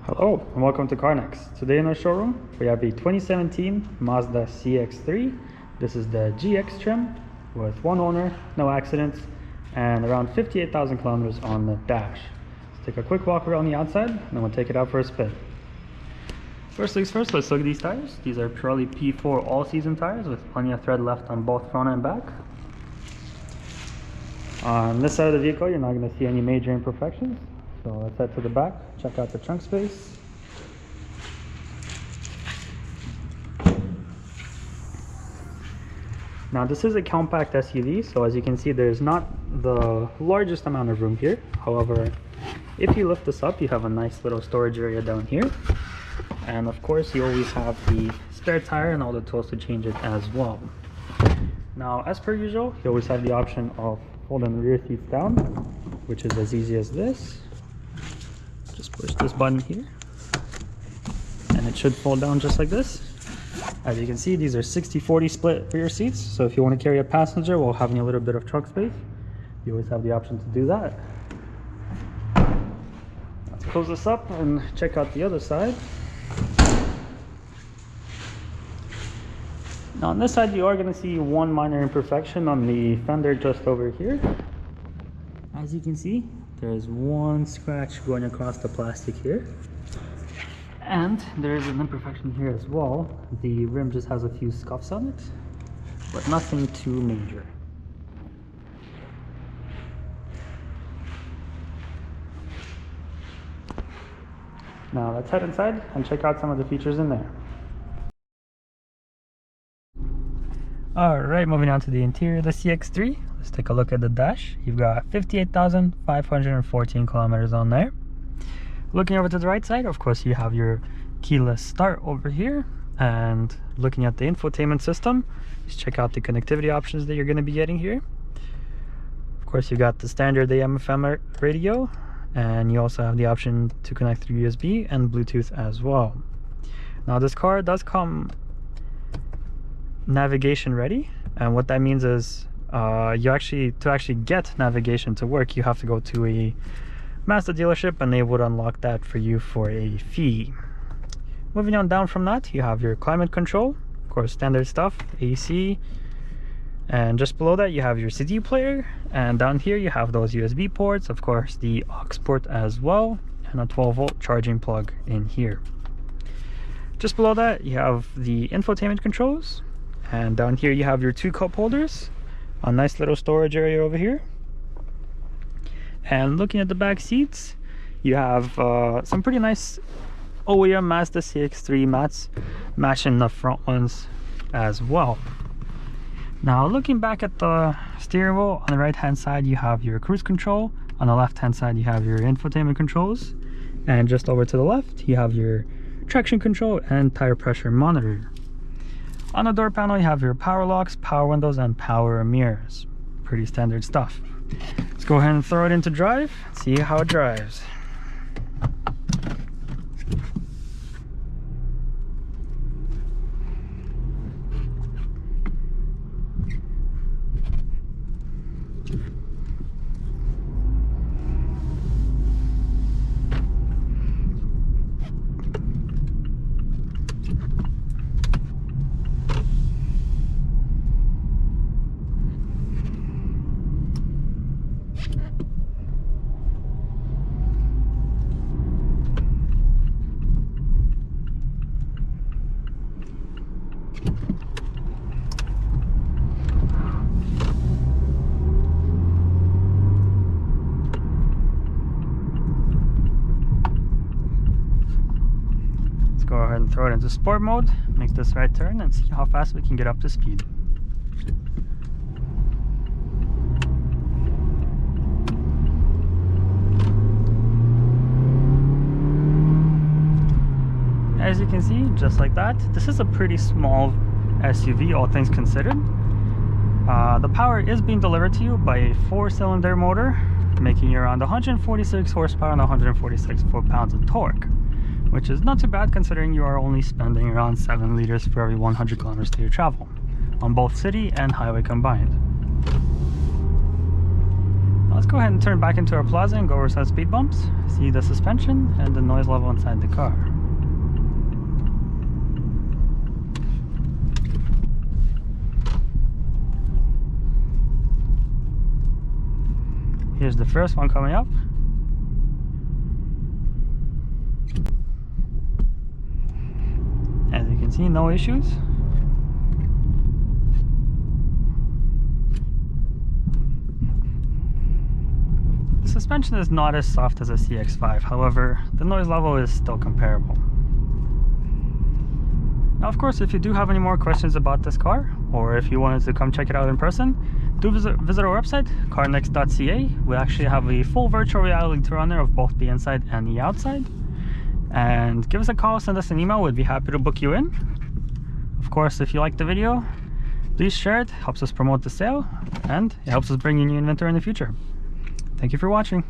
Hello and welcome to Carnex. Today in our showroom we have a 2017 Mazda CX-3. This is the GX trim with one owner, no accidents, and around 58,000 kilometers on the dash. Let's take a quick walk around the outside and then we'll take it out for a spin. First things first, let's look at these tires. These are Pirelli P4 all-season tires with plenty of tread left on both front and back. On this side of the vehicle you're not going to see any major imperfections. So let's head to the back, check out the trunk space. Now this is a compact SUV, so as you can see there's not the largest amount of room here. However, if you lift this up you have a nice little storage area down here. And of course you always have the spare tire and all the tools to change it as well. Now as per usual, you always have the option of folding the rear seats down, which is as easy as this. Just push this button here and it should fold down just like this. As you can see, these are 60-40 split rear seats, so if you want to carry a passenger while having a little bit of trunk space, you always have the option to do that. Let's close this up and check out the other side. Now on this side you are going to see one minor imperfection on the fender just over here. As you can see, there's one scratch going across the plastic here, and there's an imperfection here as well. The rim just has a few scuffs on it, but nothing too major. Now let's head inside and check out some of the features in there. Alright, moving on to the interior of the CX-3. Let's take a look at the dash. You've got 58,514 kilometers on there. Looking over to the right side, of course, you have your keyless start over here. And looking at the infotainment system, let's check out the connectivity options that you're going to be getting here. Of course, you got the standard AM/FM radio, and you also have the option to connect through USB and Bluetooth as well. Now, this car does come navigation ready, and what that means is to actually get navigation to work, you have to go to a Mazda dealership and they would unlock that for you for a fee. Moving on down from that, you have your climate control, of course standard stuff, AC, and just below that you have your CD player, and down here you have those USB ports, of course the aux port as well, and a 12-volt charging plug in here. Just below that you have the infotainment controls, and down here you have your two cup holders, a nice little storage area over here. And looking at the back seats, you have some pretty nice OEM Mazda CX-3 mats matching the front ones as well. Now looking back at the steering wheel, on the right hand side you have your cruise control, on the left hand side you have your infotainment controls, and just over to the left you have your traction control and tire pressure monitor. On the door panel you have your power locks, power windows, and power mirrors. Pretty standard stuff. Let's go ahead and throw it into drive, see how it drives. Go ahead and throw it into sport mode, make this right turn, and see how fast we can get up to speed. As you can see, just like that, this is a pretty small SUV, all things considered. The power is being delivered to you by a 4-cylinder motor, making you around 146 horsepower and 146 foot-pounds of torque, which is not too bad considering you are only spending around 7 liters for every 100 kilometers that you travel, on both city and highway combined. let's go ahead and turn back into our plaza and go over some speed bumps, see the suspension and the noise level inside the car. Here's the first one coming up. As you can see, no issues. The suspension is not as soft as a CX-5, however, the noise level is still comparable. Now, of course, if you do have any more questions about this car, or if you wanted to come check it out in person, do visit our website, Carnex.ca. We actually have a full virtual reality tour on there of both the inside and the outside. And give us a call, send us an email, we'd be happy to book you in. Of course, if you like the video, please share it, helps us promote the sale, and it helps us bring you new inventory in the future. Thank you for watching.